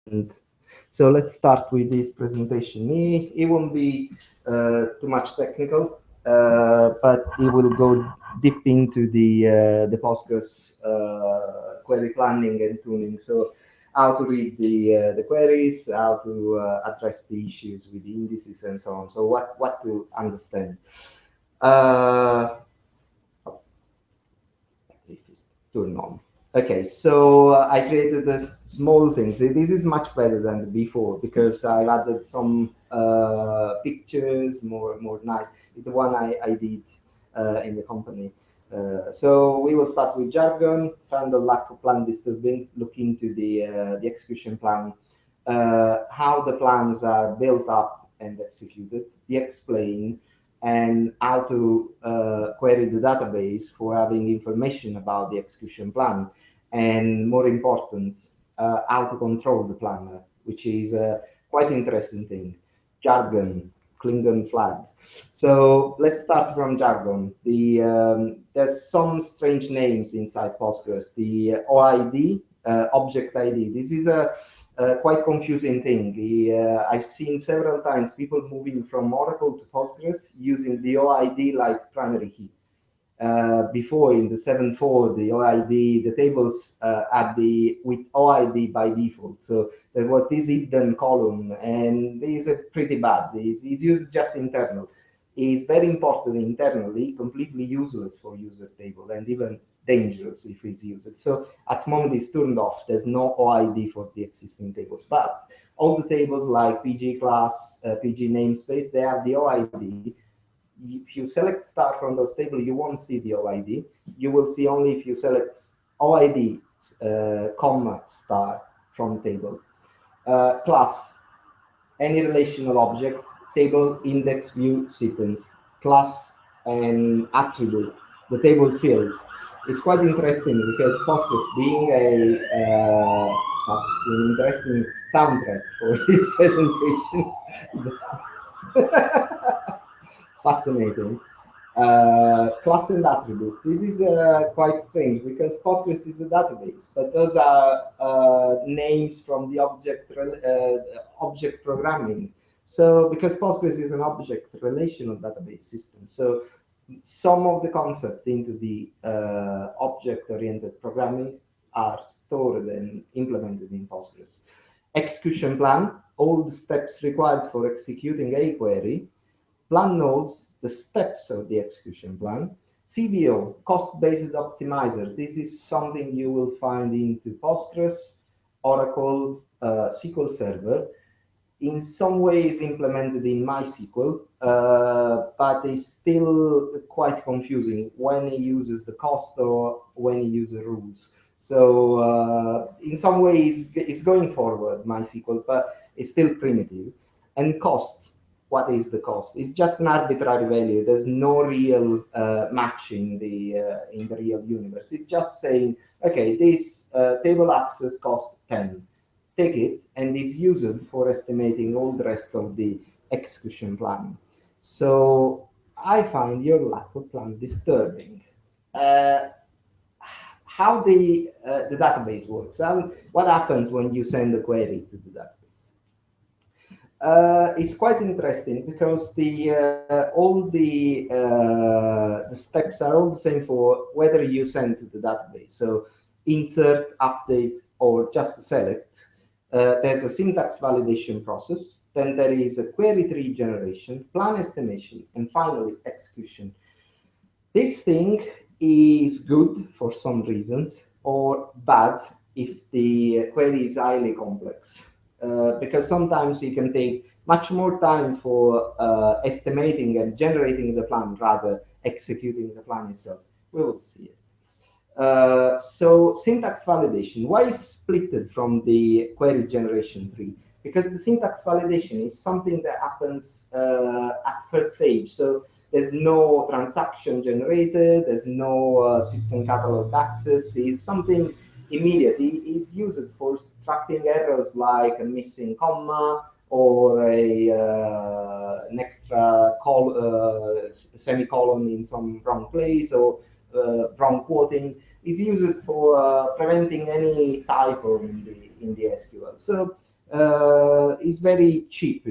And so let's start with this presentation. It won't be too much technical, but it will go deep into the Postgres query planning and tuning. So how to read the queries, how to address the issues with the indices and so on. So what to understand. Uh, if it's turned on. Okay, so I created this small things. This is much better than before because I've added some pictures, more nice. It's the one I did in the company. So we will start with Jargon, find the lack of plan disturbing, look into the execution plan, how the plans are built up and executed, the explain, and how to query the database for having information about the execution plan, and more important, how to control the planner, which is a quite interesting thing. Jargon, Klingon flag. So let's start from Jargon. There's some strange names inside Postgres. The OID, object ID. This is a quite confusing thing. I've seen several times people moving from Oracle to Postgres using the OID like primary key. Before in the 7.4, the OID, the tables had the with OID by default. So there was this hidden column, and these are pretty bad. This is used just internal. Is very important internally, completely useless for user table, and even dangerous if it's used. So at the moment it's turned off. There's no OID for the existing tables, but all the tables like PG class, PG namespace, they have the OID. If you select star from those tables, you won't see the OID. You will see only if you select OID, comma, star from table. Class, any relational object, table, index, view, sequence, class, and attribute, the table fields. It's quite interesting because Postgres being an interesting soundtrack for this presentation. Fascinating. Class and attribute. This is quite strange because Postgres is a database, but those are names from the object programming. So because Postgres is an object relational database system, so some of the concepts into the object-oriented programming are stored and implemented in Postgres. Execution plan, all the steps required for executing a query. Plan nodes, the steps of the execution plan. CBO, cost-based optimizer. This is something you will find into Postgres, Oracle, SQL Server. In some ways implemented in MySQL, but it's still quite confusing when it uses the cost or when it uses rules. So in some ways it's going forward, MySQL, but it's still primitive. And cost, what is the cost? It's just an arbitrary value. There's no real matching in the real universe. It's just saying, okay, this table access costs 10. Take it and is used for estimating all the rest of the execution plan. So I find your lack of plan disturbing. Uh, how the database works and what happens when you send a query to the database. It's quite interesting because the steps are all the same for whether you send to the database. So insert, update, or just select. There's a syntax validation process. Then there is a query tree generation, plan estimation, and finally execution. This thing is good for some reasons or bad if the query is highly complex. Because sometimes it can take much more time for estimating and generating the plan rather executing the plan itself. We will see it. So syntax validation, why is splitted from the query generation tree? Because the syntax validation is something that happens at first stage. So there's no transaction generated, there's no system catalog access, it's something immediate. It is used for extracting errors like a missing comma or an extra semicolon in some wrong place or wrong quoting. Is used for preventing any typo in the SQL. So is very cheap.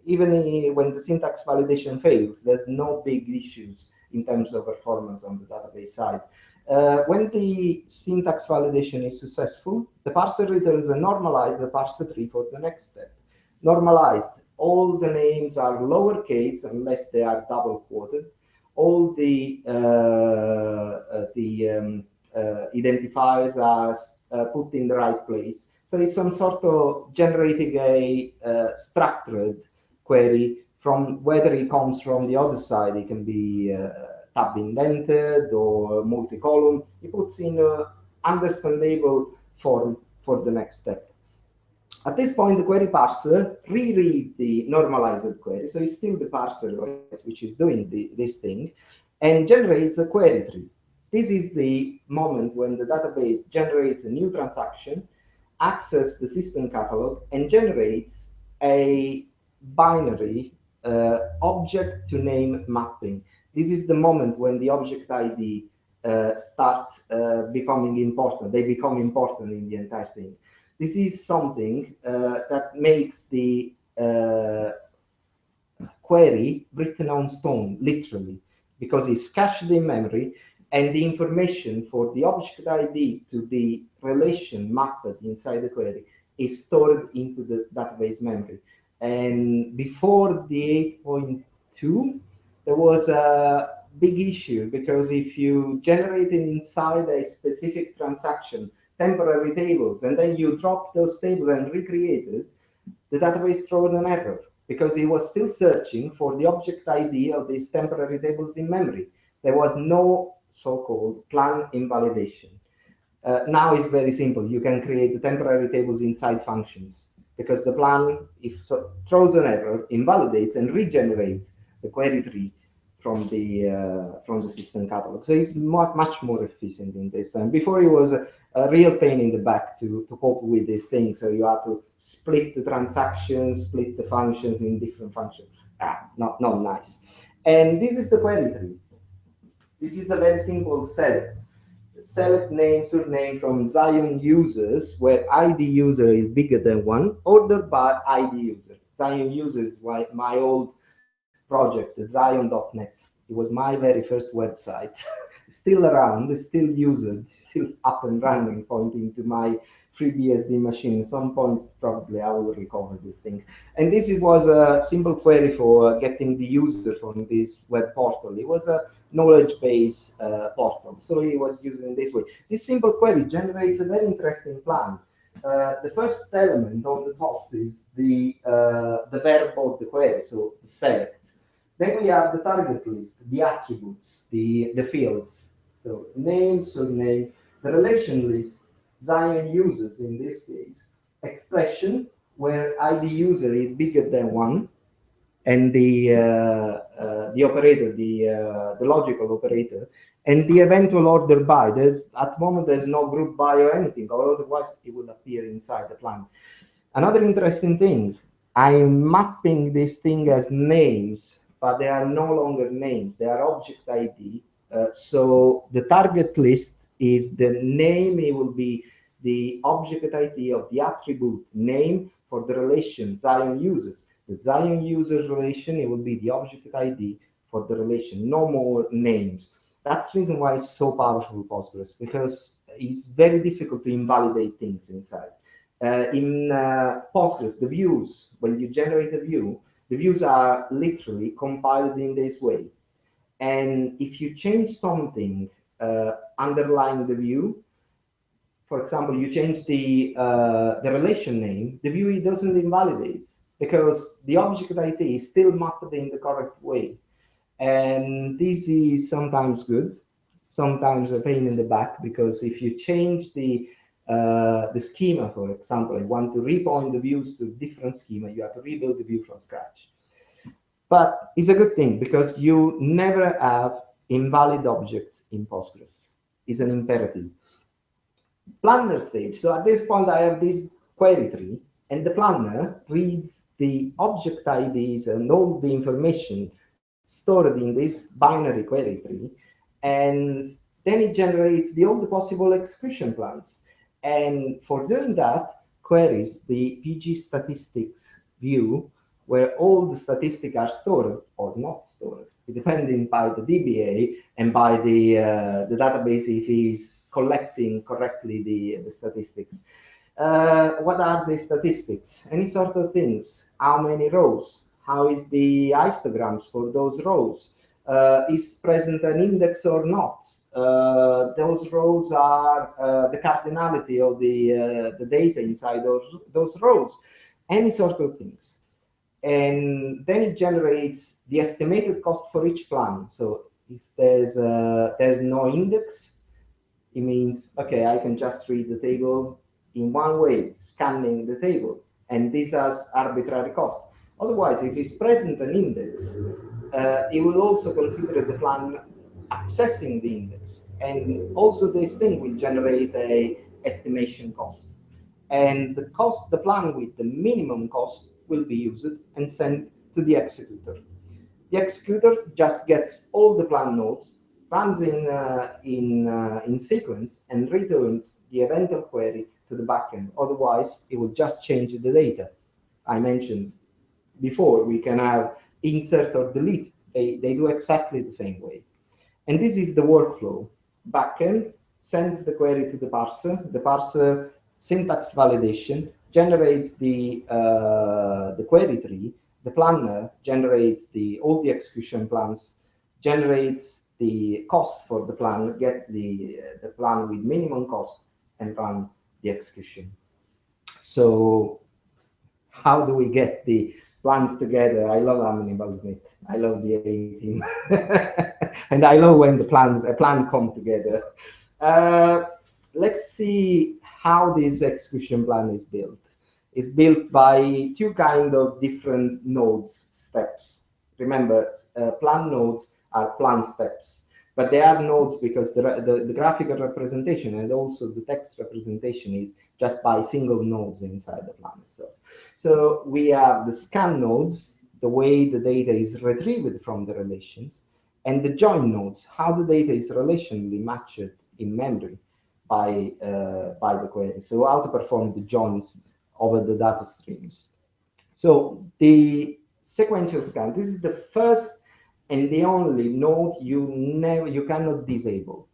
Even when the syntax validation fails, there's no big issues in terms of performance on the database side. When the syntax validation is successful, the parser returns a normalized parser tree for the next step. Normalized, all the names are lowercase unless they are double quoted. All the identifiers are put in the right place. So it's some sort of generating a structured query from whether it comes from the other side. It can be tab indented or multi-column. It puts in a understandable form for the next step. At this point, the query parser reread the normalized query. So it's still the parser, right, which is doing this thing, and generates a query tree. This is the moment when the database generates a new transaction, accesses the system catalog, and generates a binary object to name mapping. This is the moment when the object ID start becoming important. They become important in the entire thing. This is something that makes the query written on stone, literally, because it's cached in memory, and the information for the object ID to the relation mapped inside the query is stored into the database memory. And before the 8.2, there was a big issue, because if you generated inside a specific transaction temporary tables, and then you drop those tables and recreate it, the database throws an error, because it was still searching for the object ID of these temporary tables in memory. There was no so-called plan invalidation. Now it's very simple. You can create the temporary tables inside functions, because the plan, if so, throws an error, invalidates and regenerates the query tree from the system catalog. So it's much more efficient in this. And before it was a real pain in the back to cope with these things. So you have to split the transactions, split the functions in different functions. Not nice. And this is the query tree. This is a very simple select. Select name, surname from Zion users, where ID user is bigger than 1, ordered by ID user. Zion user is my old project, Zion.net. It was my very first website. Still around, still used, still up and running, pointing to my FreeBSD machine. At some point, probably I will recover this thing. And this was a simple query for getting the user from this web portal. It was a knowledge base portal, so it was used in this way. This simple query generates a very interesting plan. The first element on the top is the verb of the query, so the select. Then we have the target list, the attributes, the fields. So name, surname, the relation list, Zion users in this case, expression, where ID user is bigger than 1, and the operator, the logical operator, and the eventual order by. At the moment there's no group by or anything, or otherwise it would appear inside the plan. Another interesting thing, I'm mapping this thing as names, but they are no longer names, they are object ID. So the target list is the name, it will be the object ID of the attribute name for the relation Zion users. The Zion user relation, it will be the object ID for the relation, no more names. That's the reason why it's so powerful, Postgres, because it's very difficult to invalidate things inside. In Postgres, the views, when you generate a view, the views are literally compiled in this way. And if you change something underlying the view, for example, you change the relation name, the view doesn't invalidate, because the object ID is still mapped in the correct way. And this is sometimes good, sometimes a pain in the back, because if you change the schema, for example, you want to repoint the views to different schema, you have to rebuild the view from scratch. But it's a good thing, because you never have invalid objects in Postgres. It's an imperative. Planner stage. So at this point, I have this query tree, and the planner reads the object IDs and all the information stored in this binary query tree, and then it generates all the possible execution plans. And for doing that, queries the PG statistics view, where all the statistics are stored or not stored, depending by the DBA and by the database if it's collecting correctly the statistics. What are the statistics? Any sort of things. How many rows? How is the histograms for those rows? Is present an index or not? Those rows are the cardinality of the data inside those rows. Any sort of things. And then it generates the estimated cost for each plan. So if there's no index, it means, okay, I can just read the table in one way, scanning the table, and this has arbitrary cost. Otherwise, if it's present an index, it will also consider the plan accessing the index, and also this thing will generate a estimation cost. And the cost, the plan with the minimum cost will be used and sent to the executor. The executor just gets all the plan nodes, runs in sequence, and returns the eventual query to the backend. Otherwise, it will just change the data. I mentioned before, we can have insert or delete. They do exactly the same way. And this is the workflow. Backend sends the query to the parser. The parser syntax validation generates the query tree. The planner generates all the execution plans, generates the cost for the plan, get the plan with minimum cost, and run the execution. So how do we get the plans together? I love Omnibus Smith. I love the A team. And I love when a plan come together. Let's see how this execution plan is built. It's built by two kind of different nodes, steps. Remember, plan nodes are plan steps, but they are nodes because the graphical representation and also the text representation is just by single nodes inside the plan itself. So we have the scan nodes, the way the data is retrieved from the relations, and the join nodes, how the data is relationally matched in memory by the query. So how to perform the joins over the data streams. So the sequential scan, this is the first and the only node you cannot disable,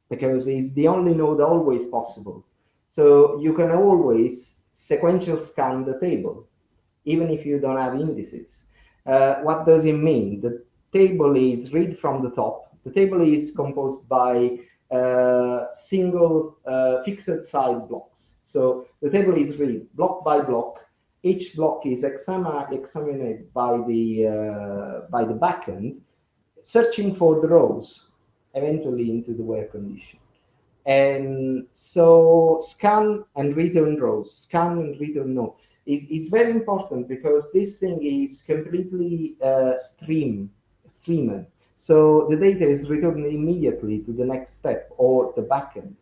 because it's the only node always possible. So you can always sequential scan the table, even if you don't have indices. What does it mean? The table is read from the top. The table is composed by single fixed side blocks. So the table is read block by block. Each block is examined by the backend, searching for the rows, eventually into the where condition. And so scan and return rows, scan and return no, is very important because this thing is completely streamed. So the data is returned immediately to the next step or the backend.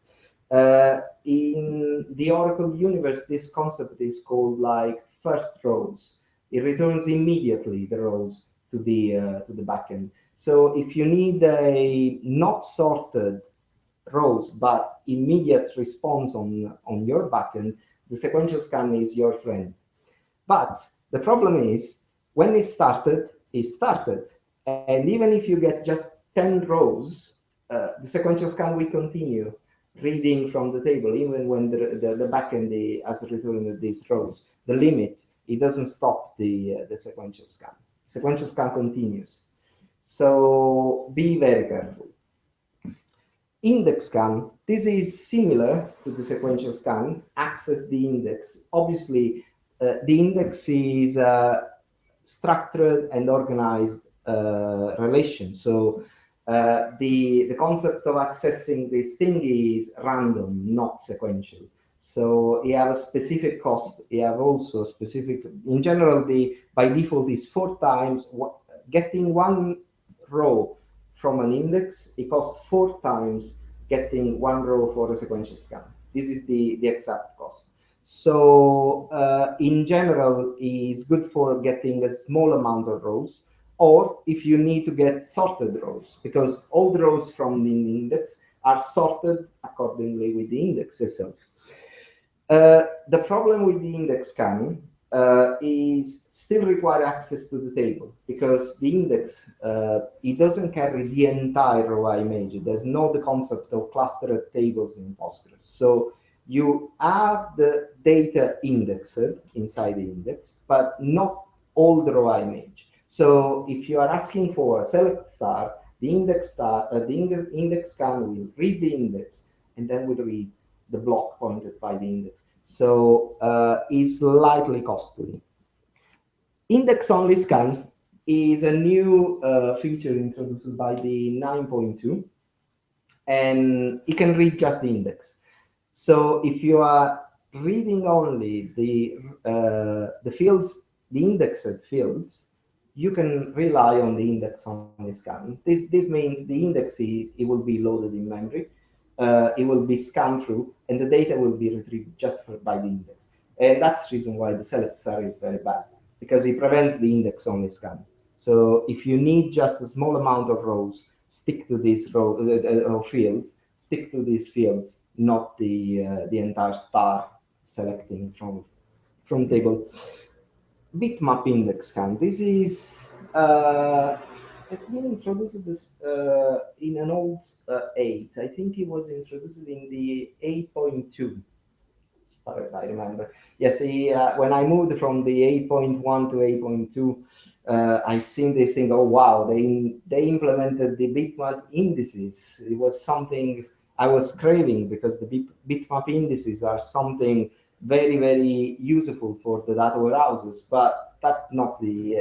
In the Oracle universe, this concept is called like first rows. It returns immediately the rows to the backend. So if you need a not sorted rows but immediate response on your backend, the sequential scan is your friend. But the problem is when it started, and even if you get just 10 rows, the sequential scan will continue reading from the table even when the backend has returned these rows. The limit, it doesn't stop the sequential scan. Sequential scan continues. So be very careful. Index scan, this is similar to the sequential scan, access the index. Obviously, the index is structured and organized relation. So the concept of accessing this thing is random, not sequential. So you have a specific cost. You have also specific, in general, by default is 4 times getting one row from an index. It costs 4 times getting one row for a sequential scan. This is the exact cost. So in general, it's good for getting a small amount of rows, or if you need to get sorted rows, because all the rows from the index are sorted accordingly with the index itself. The problem with the index scan is still require access to the table because the index it doesn't carry the entire raw image. There's no the concept of clustered tables in Postgres. So you have the data indexed inside the index, but not all the raw image. So if you are asking for a select star, the index scan will read the index and then will read the block pointed by the index. So is slightly costly. Index-only scan is a new feature introduced by the 9.2, and it can read just the index. So if you are reading only the fields, the indexed fields, you can rely on the index-only scan. This means the index it will be loaded in memory, it will be scanned through, and the data will be retrieved just by the index. And that's the reason why the select star is very bad, because it prevents the index-only scan. So if you need just a small amount of rows, stick to these fields, stick to these fields, not the entire star selecting from table. Bitmap index scan. This is has been introduced this, in an old 8. I think it was introduced in the 8.2, as far as I remember. Yes, when I moved from the 8.1 to 8.2, I seen this thing. Oh wow, they implemented the bitmap indices. It was something I was craving because the bitmap indices are something very useful for the data warehouses, but that's not the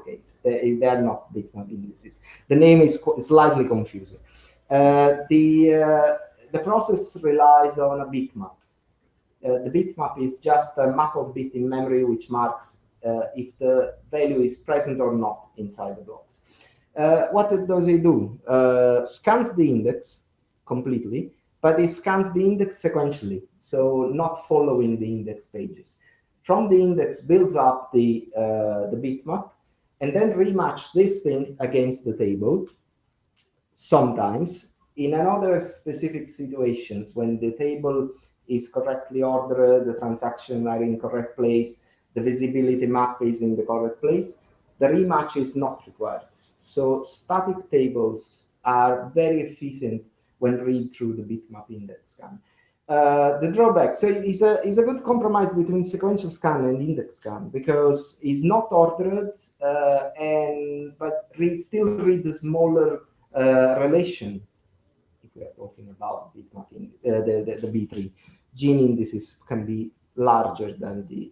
case. They are not bitmap indices. The name is slightly confusing. The process relies on a bitmap. The bitmap is just a map of bit in memory which marks if the value is present or not inside the blocks. What does it do? Scans the index completely, but it scans the index sequentially, so not following the index pages. From the index builds up the bitmap, and then rematch this thing against the table. Sometimes, in another specific situations, when the table is correctly ordered, the transactions are in correct place, the visibility map is in the correct place, the rematch is not required. So static tables are very efficient when read through the bitmap index scan. The drawback, so it's a good compromise between sequential scan and index scan because it's not ordered but still read the smaller relation. If we are talking about bitmap the B3, gene indices can be larger than the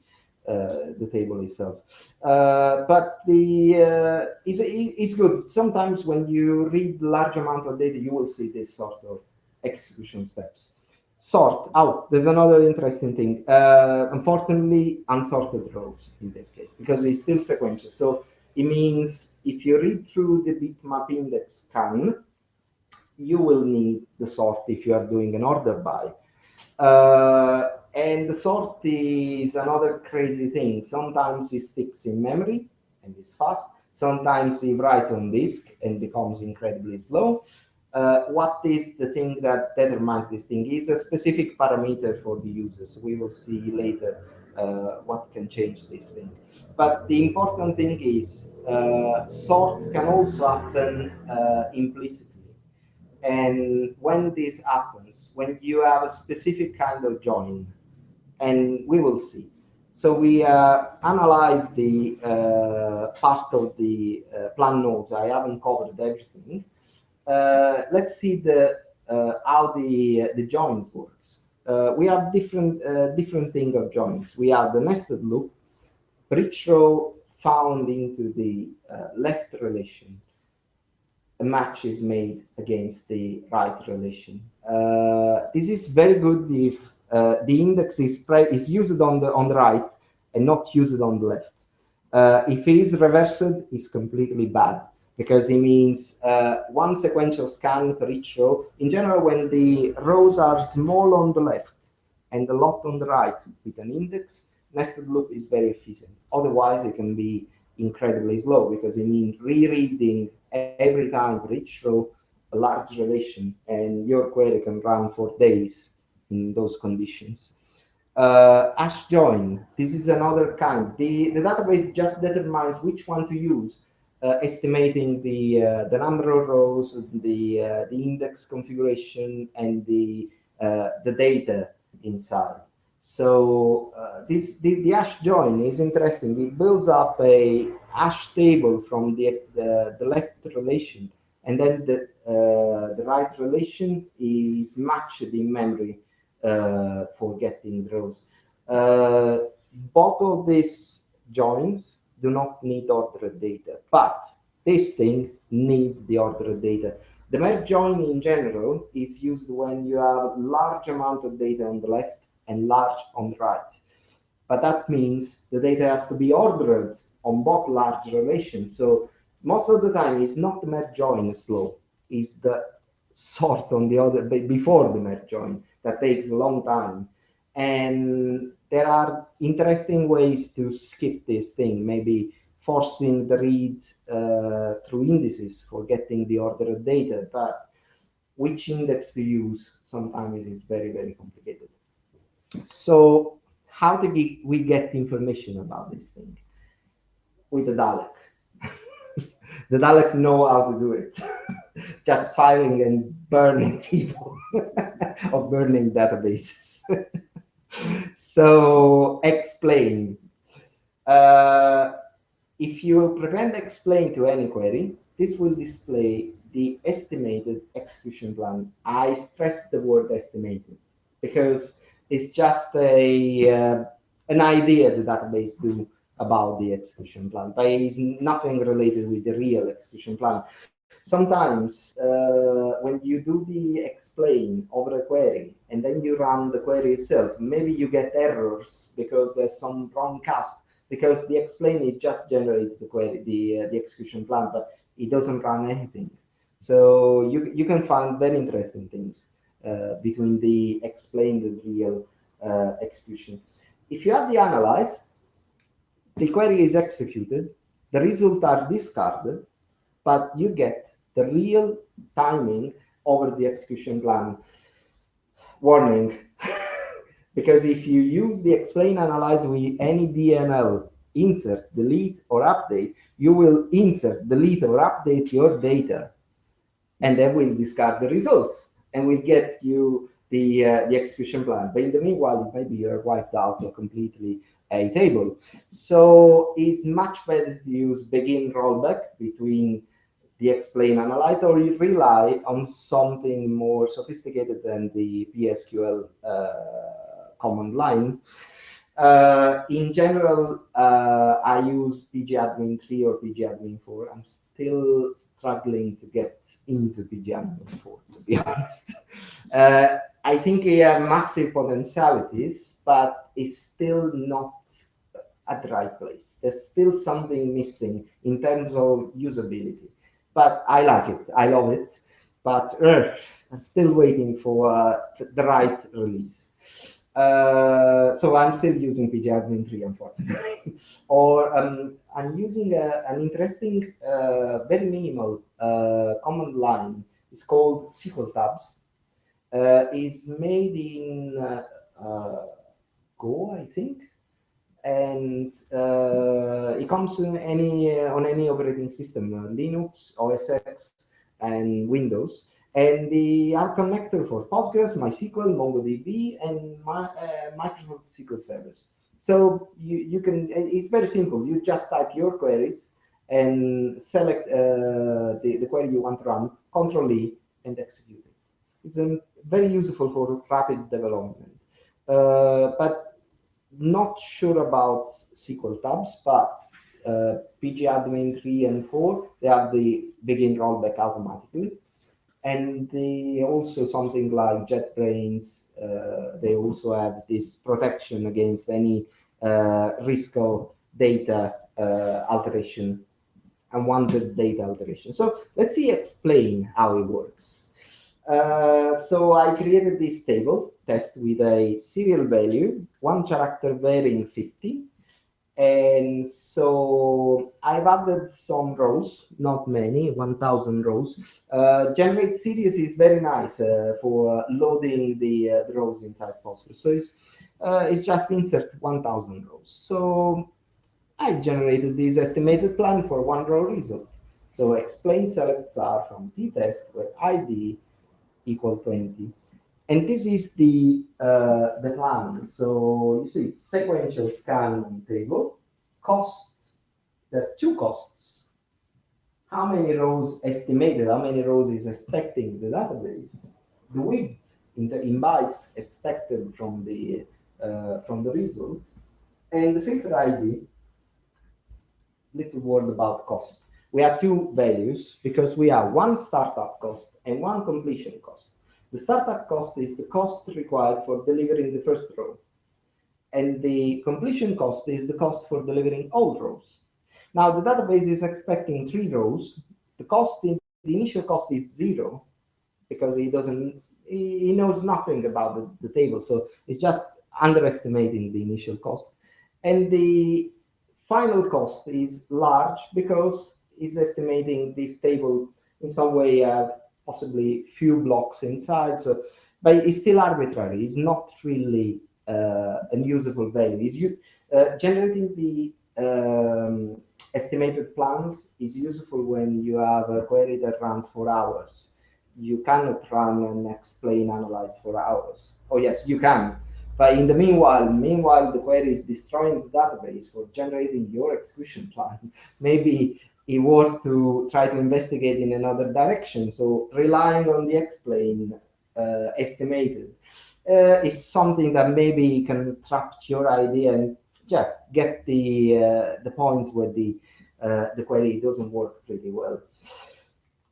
table itself. But it's good. Sometimes when you read large amount of data, you will see this sort of execution steps. Sort. Oh, there's another interesting thing. Unfortunately, unsorted rows in this case, because it's still sequential. So it means if you read through the bitmap index scan, you will need the sort if you are doing an order by. And the sort is another crazy thing. Sometimes it sticks in memory and is fast. Sometimes it writes on disk and becomes incredibly slow. What is the thing that determines this thing is a specific parameter for the users. We will see later what can change this thing. But the important thing is sort can also happen implicitly. And when this happens, when you have a specific kind of join, and we will see. So we analyzed the part of the plan nodes. I haven't covered everything. Let's see how the joins works. We have different thing of joins. We have the nested loop, for each row found into the left relation. A match is made against the right relation. This is very good if the index is used on the right and not used on the left. If it is reversed, it's completely bad because it means one sequential scan per each row. In general, when the rows are small on the left and a lot on the right with an index, nested loop is very efficient. Otherwise, it can be incredibly slow because it means rereading every time for each row a large relation, and your query can run for days in those conditions. Hash join, this is another kind. The database just determines which one to use, estimating the number of rows, the index configuration, and the data inside. So the hash join is interesting. It builds up a hash table from the left relation, and then the right relation is matched in memory for getting rows. Both of these joins do not need ordered data, but this thing needs the ordered data. The merge join in general is used when you have large amount of data on the left and large on the right. But that means the data has to be ordered on both large relations. So most of the time it's not the merge join slow, it's the sort on the other before the merge join that takes a long time. And there are interesting ways to skip this thing, maybe forcing the read through indices for getting the ordered data, but which index to use sometimes is very, very complicated. So how do we get information about this thing? With the Dalek. The Dalek know how to do it. Just firing and burning people or burning databases. So explain. If you prevent explain to any query, this will display the estimated execution plan. I stress the word estimated because it's just an idea the database do about the execution plan, but it's nothing related with the real execution plan. Sometimes when you do the explain over a query and then you run the query itself, maybe you get errors because there's some wrong cast, because the explain it just generates the query, the execution plan, but it doesn't run anything. So you can find very interesting things between the explain and real execution. If you have the analyze, the query is executed, the results are discarded, but you get the real timing over the execution plan. Warning, because if you use the explain analyze with any DML, insert, delete, or update, you will insert, delete, or update your data, and then we'll discard the results, and we'll get you the execution plan. But in the meanwhile, maybe you're wiped out or completely a table. So it's much better to use begin rollback between the explain analyze, or you rely on something more sophisticated than the PSQL command line. In general, I use pgadmin 3 or pgadmin 4. I'm still struggling to get into pgadmin 4, to be honest. I think it has massive potentialities, but it's still not at the right place. There's still something missing in terms of usability. But I like it, I love it, but I'm still waiting for the right release. So I'm still using pgadmin 3, unfortunately. Or I'm using an interesting, very minimal command line. It's called SQL tabs. It's made in Go, I think, and it comes in on any operating system, Linux, OS X, and Windows. And the are connector for Postgres, MySQL, MongoDB, and Microsoft SQL Service. So you can, it's very simple. You just type your queries and select the query you want to run, Control-E, and execute it. It's very useful for rapid development. But not sure about SQL tabs, but pgadmin 3 and 4, they have the begin rollback automatically. And they also something like JetBrains, they also have this protection against any risk of data alteration, unwanted data alteration. So let's see, explain how it works. So I created this table test with a serial value, one character varying 50. And so I've added some rows, not many, 1,000 rows. Generate series is very nice for loading the rows inside Postgres. So is just insert 1000 rows. So I generated this estimated plan for one row result. So explain select star from t-test where id equal 20. And this is the plan. So you see sequential scan table, cost, there are two costs. How many rows estimated, how many rows is expecting the database, the width in bytes expected from the result, and the filter ID. Little word about cost. We have two values because we have one startup cost and one completion cost. The startup cost is the cost required for delivering the first row, and the completion cost is the cost for delivering all rows. Now the database is expecting 3 rows. The initial cost is 0 because he knows nothing about the table, so it's just underestimating the initial cost. And the final cost is large because he's estimating this table in some way possibly few blocks inside. So, but it's still arbitrary. It's not really a usable value. Generating the estimated plans is useful when you have a query that runs for hours. You cannot run and explain analyze for hours. Oh yes, you can. But in the meanwhile, the query is destroying the database for generating your execution plan. Maybe it worth to try to investigate in another direction. So relying on the explain estimated is something that maybe can trap your idea and yeah, get the points where the query doesn't work pretty well.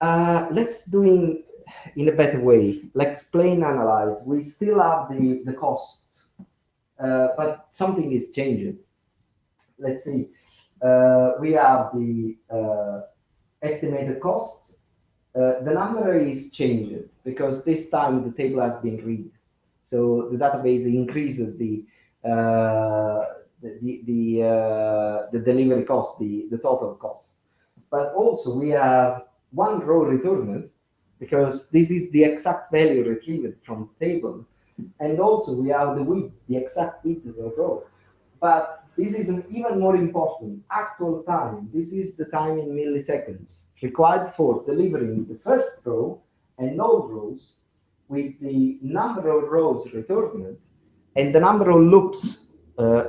Let's do in a better way. Let's explain, analyze. We still have the cost, but something is changing. Let's see. We have the estimated cost. The number is changed because this time the table has been read. So the database increases the delivery cost, the total cost. But also we have one row returned because this is the exact value retrieved from the table. And also we have the width, the exact width of the row. But this is an even more important actual time. This is the time in milliseconds required for delivering the first row and all rows with the number of rows returned and the number of loops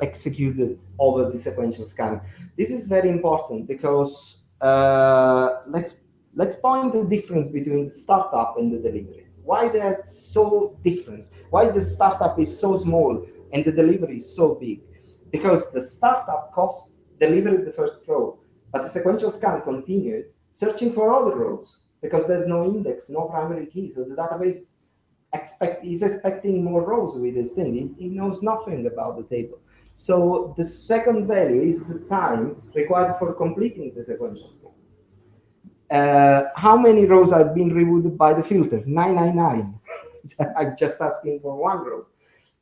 executed over the sequential scan. This is very important because let's point the difference between the startup and the delivery. Why they're so different? Why the startup is so small and the delivery is so big? Because the startup cost delivered the first row, but the sequential scan continued searching for other rows because there's no index, no primary key. So the database is expecting more rows with this thing. It knows nothing about the table. So the second value is the time required for completing the sequential scan. How many rows have been removed by the filter? 999. I'm just asking for one row.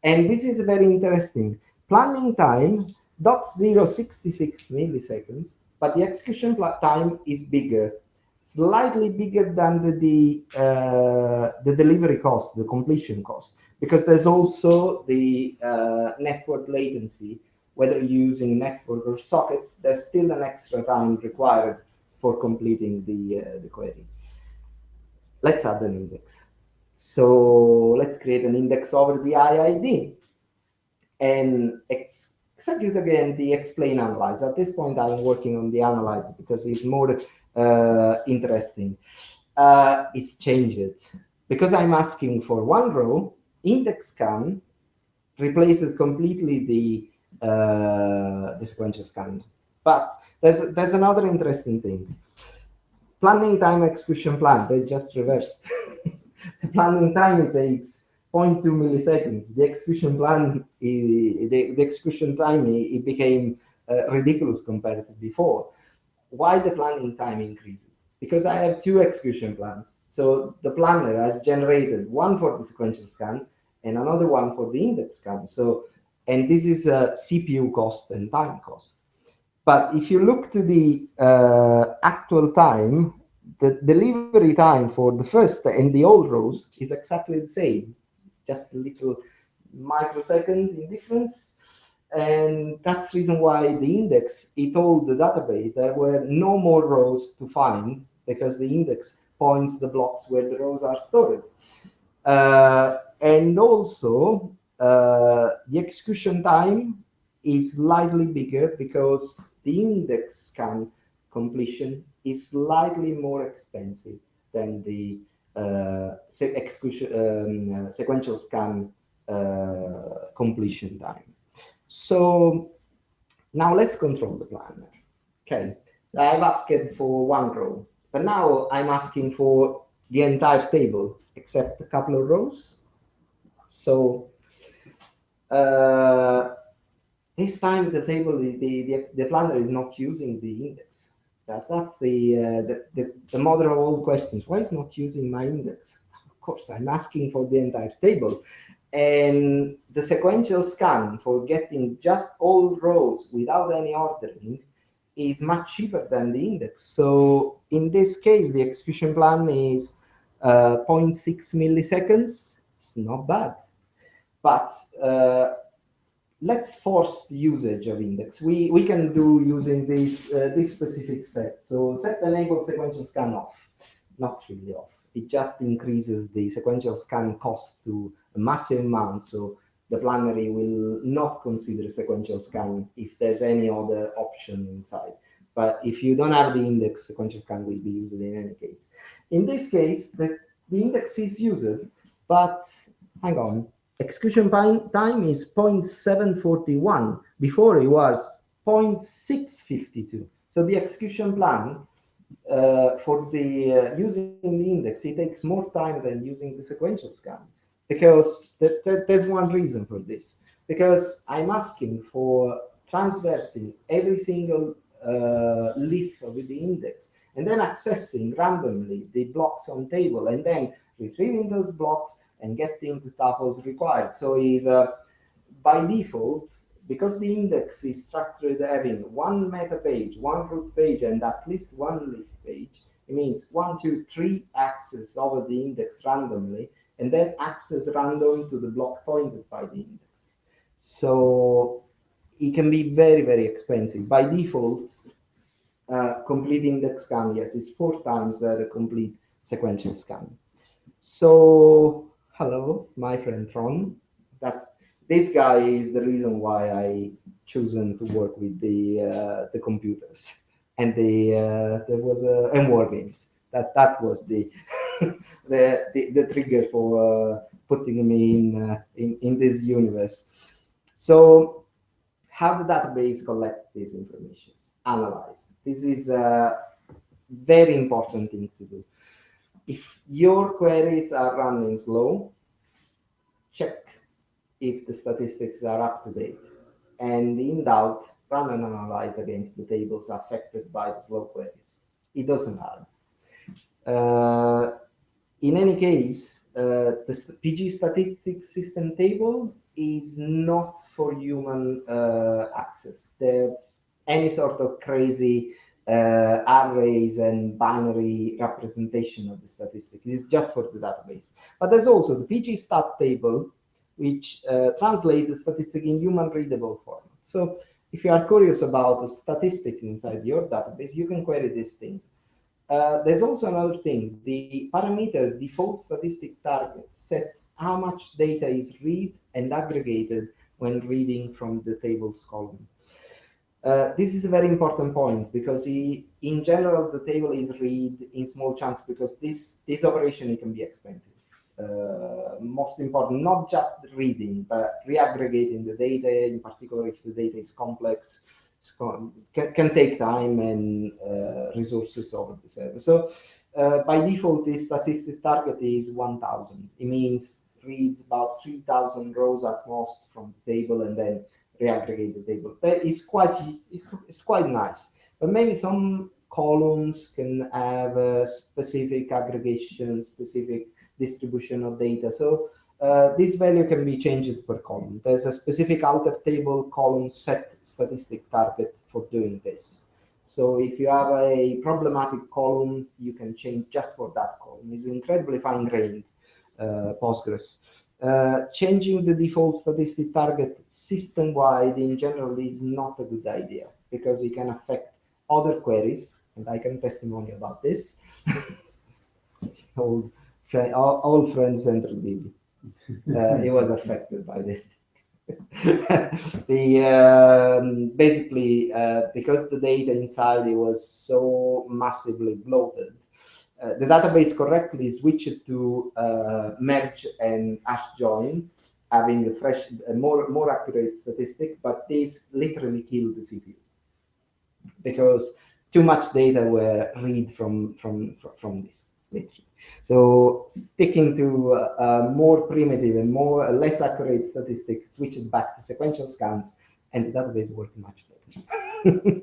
And this is very interesting. Planning time, .066 milliseconds, but the execution time is bigger, slightly bigger than the delivery cost, the completion cost, because there's also the network latency. Whether you're using network or sockets, there's still an extra time required for completing the query. Let's add an index. So let's create an index over the IID and execute again the explain analyze. At this point, I'm working on the analyze because it's more interesting. It's changed because I'm asking for one row. Index scan replaces completely the sequential scan. But there's another interesting thing. Planning time execution plan, they just reversed. The planning time it takes 0.2 milliseconds. The execution plan, the execution time, it became ridiculous compared to before. Why the planning time increases? Because I have two execution plans. So the planner has generated one for the sequential scan and another one for the index scan. So, and this is a CPU cost and time cost. But if you look to the actual time, the delivery time for the first and the old rows is exactly the same, just a little microsecond in difference. And that's the reason why the index, it told the database there were no more rows to find, because the index points the blocks where the rows are stored. And also, the execution time is slightly bigger because the index scan completion is slightly more expensive than the sequential scan completion time. So now let's control the planner. Okay, I've asked for one row, but now I'm asking for the entire table except a couple of rows. So this time the table, the planner is not using the index. That's the mother of all questions. Why is not using my index? Of course, I'm asking for the entire table. And the sequential scan for getting just all rows without any ordering is much cheaper than the index. So in this case, the execution plan is 0.6 milliseconds. It's not bad. But let's force the usage of index. We can do using this specific set. So set enable sequential scan off, not really off. It just increases the sequential scan cost to a massive amount. So the planner will not consider sequential scan if there's any other option inside. But if you don't have the index, sequential scan will be used in any case. In this case, the index is used, but hang on. Execution time is 0.741. Before it was 0.652. So the execution plan for the using the index, it takes more time than using the sequential scan, because there's one reason for this. Because I'm asking for transversing every single leaf with the index, and then accessing randomly the blocks on table, and then retrieving those blocks and getting the tuples required. So is by default, because the index is structured having one meta page, one root page, and at least one leaf page, it means 1, 2, 3 access over the index randomly, and then access random to the block pointed by the index. So it can be very, very expensive. By default, complete index scan, yes, is 4 times the complete sequential scan. So, hello, my friend Ron. This guy is the reason why I chosen to work with the computers and there was and war games. That was the the trigger for putting me in this universe. So, how the database collect these information, analyze. This is a very important thing to do. If your queries are running slow, check if the statistics are up to date. And in doubt, run and analyze against the tables affected by the slow queries. It doesn't harm. In any case, the PG statistics system table is not for human access. Any sort of crazy arrays and binary representation of the statistics is just for the database. But there's also the PG stat table, which translates the statistic in human readable format. So if you are curious about a statistic inside your database, you can query this thing. There's also another thing. The parameter default statistic target sets how much data is read and aggregated when reading from the tables column. This is a very important point because in general, the table is read in small chunks because this operation, it can be expensive. Most important, not just reading, but reaggregating the data, in particular if the data is complex, can take time and resources over the server. So by default, the statistic target is 1,000. It means reads about 3,000 rows at most from the table and then reaggregate the table. But it's quite nice. But maybe some columns can have a specific aggregation, specific distribution of data. So this value can be changed per column. There's a specific alter table column set statistic target for doing this. So if you have a problematic column, you can change just for that column. It's incredibly fine-grained Postgres. changing the default statistic target system-wide in general is not a good idea because it can affect other queries, and I can testimony about this. Old all friends central DB. It was affected by this. Basically because the data inside it was so massively bloated, the database correctly switched to merge and hash join, having a fresh, more accurate statistic, but this literally killed the CPU because too much data were read from this, literally. So sticking to more primitive and less accurate statistics, switched back to sequential scans, and the database worked much better.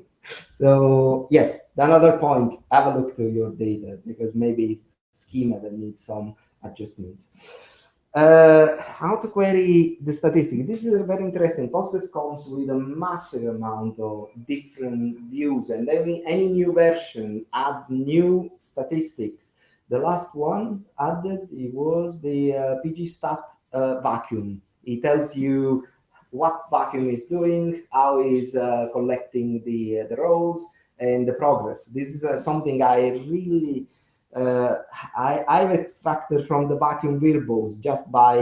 So yes, another point, have a look to your data because maybe it's schema that needs some adjustments. How to query the statistic. This is very interesting. Postgres comes with a massive amount of different views, and any new version adds new statistics. The last one added, it was the pgstat vacuum. It tells you what vacuum is doing, how is collecting the rows, and the progress. This is something I really I've extracted from the vacuum verbose just by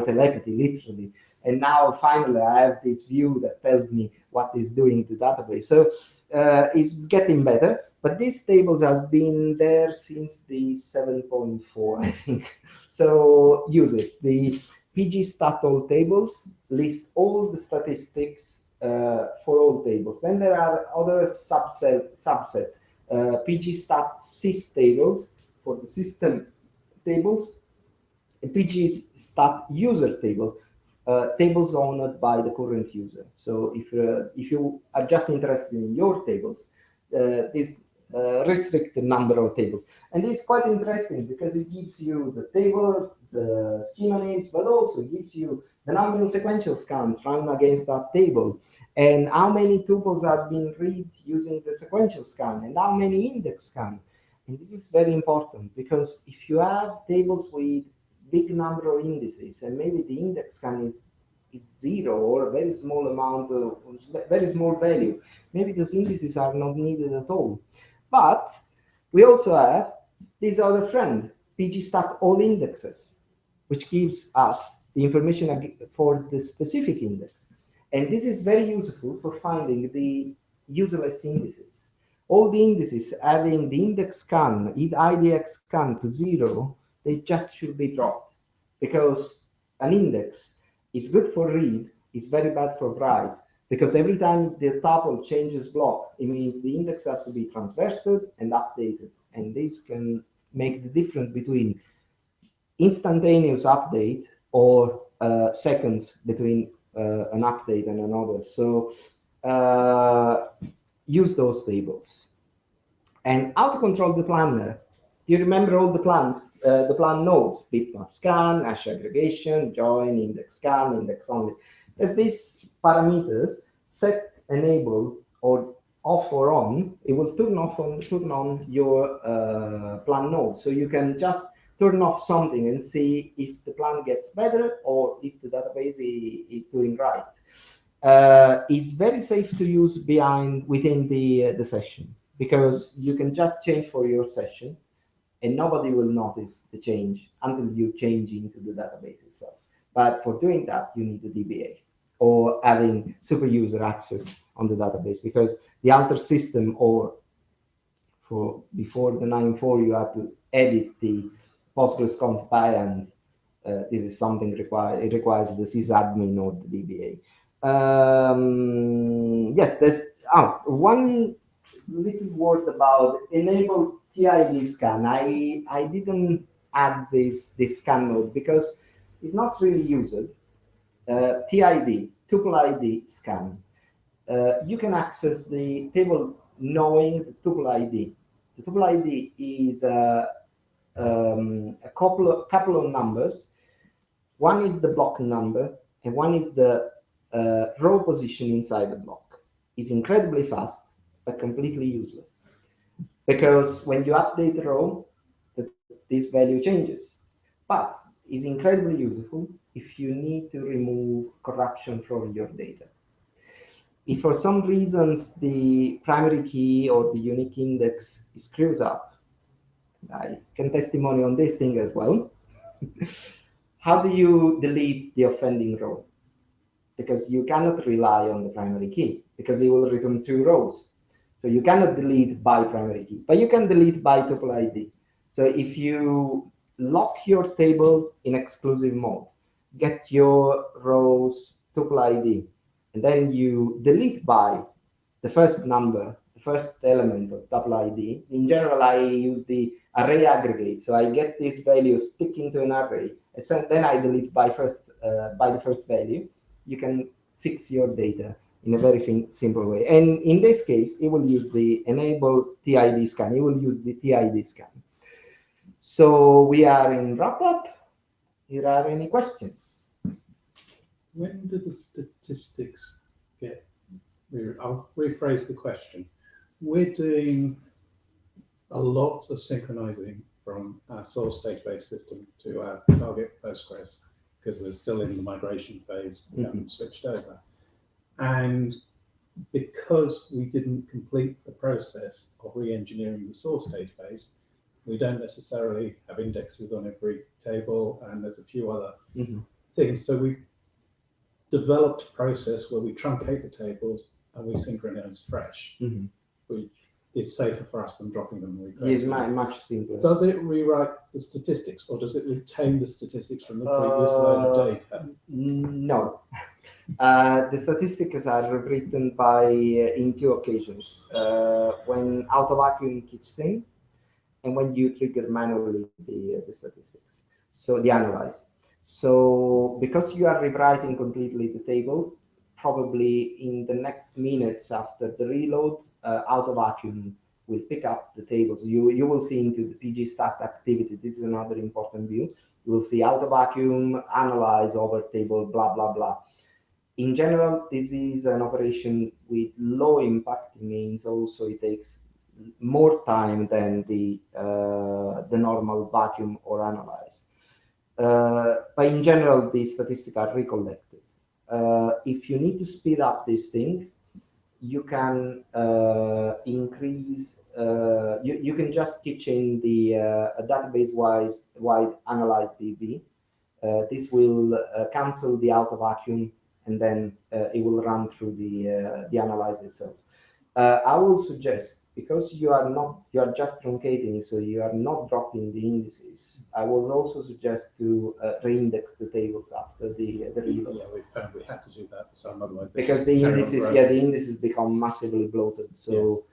telepathy, literally. And now finally I have this view that tells me what is doing the database. So it's getting better, but these tables has been there since the 7.4, I think. So use it. The pgstat all tables list all the statistics for all tables. Then there are other subset pgstat sys tables for the system tables, pgstat user tables, tables owned by the current user. So if you are just interested in your tables, this restrict the number of tables. And it's quite interesting because it gives you the table, the schema names, but also gives you the number of sequential scans run against that table, and how many tuples are being read using the sequential scan, and how many index scan. And this is very important because if you have tables with big number of indices, and maybe the index scan is zero or a very small amount of very small value, maybe those indices are not needed at all. But we also have this other friend, pgstat all indexes, which gives us the information for the specific index. And this is very useful for finding the userless indices. All the indices having the index scan, IDX scan to zero, they just should be dropped because an index is good for read, is very bad for write, because every time the tuple changes block, it means the index has to be transversed and updated. And this can make the difference between instantaneous update or seconds between an update and another. So use those tables. And how to control the planner. Do you remember all the plans, the plan nodes, bitmap scan, hash aggregation, join, index scan, index only. As these parameters set, enable, or off or on, it will turn on your plan node. So you can just turn off something and see if the plan gets better or if the database is doing right. It's very safe to use within the session because you can just change for your session and nobody will notice the change until you change into the database itself. But for doing that, you need the DBA or having super user access on the database because the alter system or before the 9.4, you have to edit the PostgreSQL by hand. This is something it requires the sysadmin or the DBA. Yes, there's one little word about enable TID scan. I didn't add this scan mode because it's not really used. TID, tuple ID scan. You can access the table knowing the tuple ID. The tuple ID is a couple of numbers. One is the block number, and one is the row position inside the block. It's incredibly fast, but completely useless. Because when you update the row, this value changes. But is incredibly useful if you need to remove corruption from your data. If for some reasons the primary key or the unique index screws up, I can testimony on this thing as well. How do you delete the offending row? Because you cannot rely on the primary key because it will return 2 rows. So you cannot delete by primary key, but you can delete by tuple ID. So if you lock your table in exclusive mode, get your rows tuple ID, and then you delete by the first number, the first element of tuple ID. In general, I use the array aggregate. So I get this value, stick into an array, and so then I delete by the first value. You can fix your data in a very simple way. And in this case, it will use the enable TID scan. It will use the TID scan. So we are in wrap up. Here are any questions? When do the statistics get? I'll rephrase the question. We're doing a lot of synchronizing from our source database system to our target Postgres because we're still in the migration phase. We haven't switched over. And because we didn't complete the process of re-engineering the source database, we don't necessarily have indexes on every table, and there's a few other things. So we developed a process where we truncate the tables and we synchronize fresh, which is safer for us than dropping them. It's much simpler. Does it rewrite the statistics, or does it retain the statistics from the previous load of data? No. The statistics are rewritten in 2 occasions. When auto vacuum kicks in, and when you trigger manually the statistics, so the analyze. So because you are rewriting completely the table, probably in the next minutes after the reload, auto vacuum will pick up the tables. You will see into the PG stat activity. This is another important view. You will see auto vacuum, analyze over table, blah, blah, blah. In general, this is an operation with low impact. It means also it takes more time than the normal vacuum or analyze. But in general, the statistics are recollected. If you need to speed up this thing, you can increase. You can just teach in the database-wide analyze DB. This will cancel the auto vacuum, and then it will run through the analyze itself. I will suggest, because you are just truncating, so you are not dropping the indices. I will also suggest to reindex the tables after the reload. Yeah, we found we had to do that for some, otherwise. Because the indices become massively bloated. So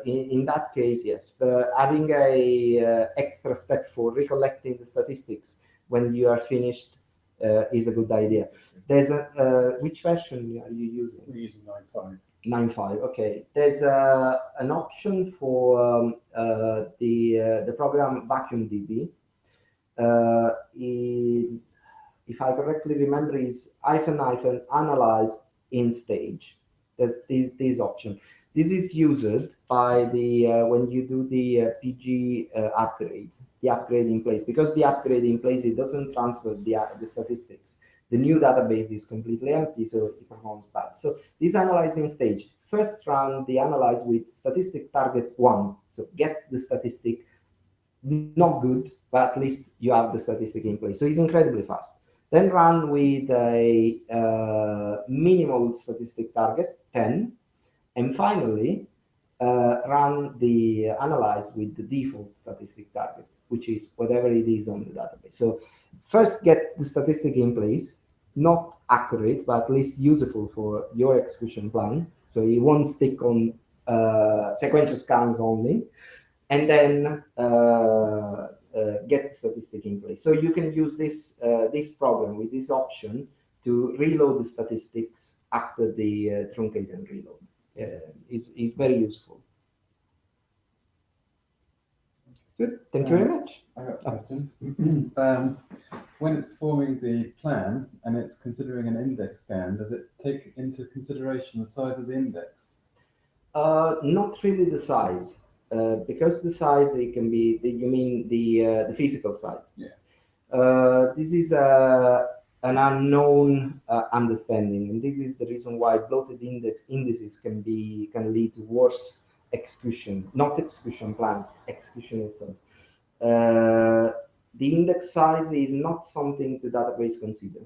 in that case, yes. Adding a extra step for recollecting the statistics when you are finished is a good idea. There's which version are you using? We're using 9.5. 9.5. Okay. There's an option for the program vacuum DB. If I correctly remember, is -analyze in stage. There's this option. This is used by the when you do the PG upgrade, the upgrade in place, because the upgrade in place, it doesn't transfer the statistics. The new database is completely empty, so it performs bad. So this analyzing stage, first run the analyze with statistic target 1. So gets the statistic, not good, but at least you have the statistic in place. So it's incredibly fast. Then run with a minimal statistic target, 10. And finally, run the analyze with the default statistic target, which is whatever it is on the database. So first get the statistic in place, not accurate, but at least useful for your execution plan. So you won't stick on sequential scans only, and then get the statistic in place. So you can use this program with this option to reload the statistics after the truncate and reload. Is very useful. Good, thank you very much. I got questions. When it's forming the plan and it's considering an index scan, does it take into consideration the size of the index? Not really the size, because the size, it can be, you mean the physical size? Yeah. This is an unknown understanding, and this is the reason why bloated indices can lead to worse execution, not execution plan, execution itself. The index size is not something the database consider.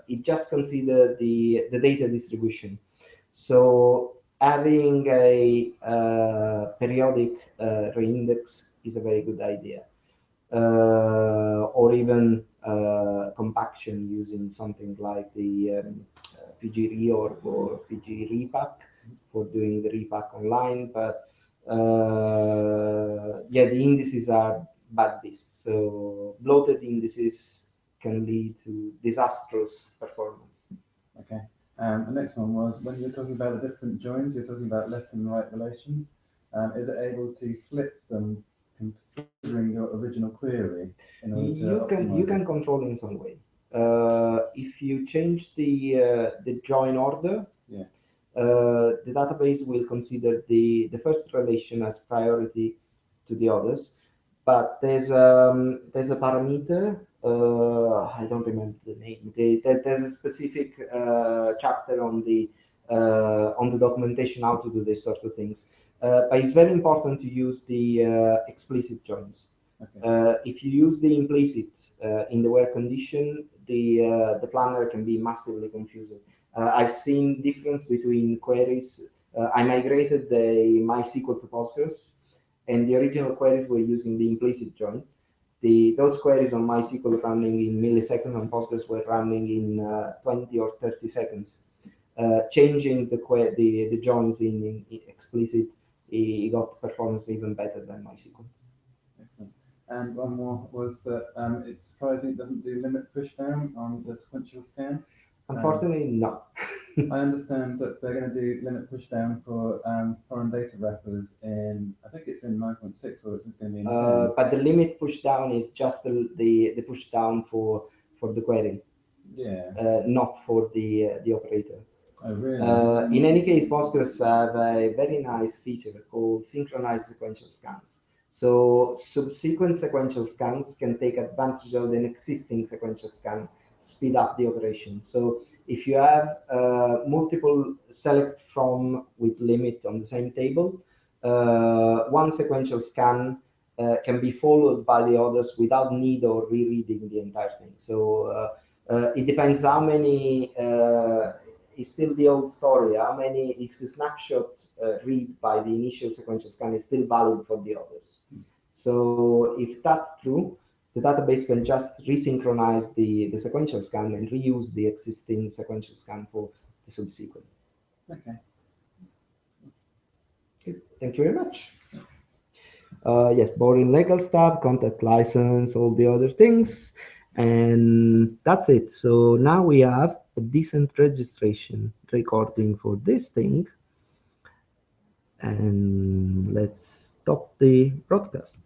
It just consider the data distribution. So having a periodic reindex is a very good idea. Or even compaction using something like the PG reorg or PG repack for doing the repack online. But yeah, the indices are bad beasts. So bloated indices can lead to disastrous performance. Okay. The next one was when you're talking about the different joins, you're talking about left and right relations. Is it able to flip them considering your original query in order you can control in some way. If you change the join order, yeah, the database will consider the first relation as priority to the others. But there's a parameter. I don't remember the name. There's a specific chapter on the documentation how to do this sort of things. But it's very important to use the explicit joins. okay. If you use the implicit in the where condition, the planner can be massively confusing. I've seen difference between queries. I migrated the MySQL to Postgres, and the original queries were using the implicit join. Those queries on MySQL running in milliseconds on Postgres were running in 20 or 30 seconds. Changing the joins in explicit, it got performance even better than MySQL. Excellent. And one more was that it's surprising it doesn't do limit pushdown on the sequential scan. Unfortunately, no. I understand that they're going to do limit pushdown for foreign data wrappers in, I think it's in 9.6 or it's going to be in 10. But the limit pushdown is just the pushdown for the query, yeah, not for the operator. Oh, really? In any case, Postgres have a very nice feature called synchronized sequential scans. So subsequent sequential scans can take advantage of an existing sequential scan, speed up the operation. So if you have multiple select from with limit on the same table, one sequential scan can be followed by the others without need of rereading the entire thing. So it depends how many, it's still the old story, how many, if the snapshot read by the initial sequential scan is still valid for the others. So if that's true, the database can just resynchronize the sequential scan and reuse the existing sequential scan for the subsequent. Okay. Okay, thank you very much. Yes, boring legal stuff, contact license, all the other things, and that's it. So now we have a decent registration recording for this thing, and let's stop the broadcast.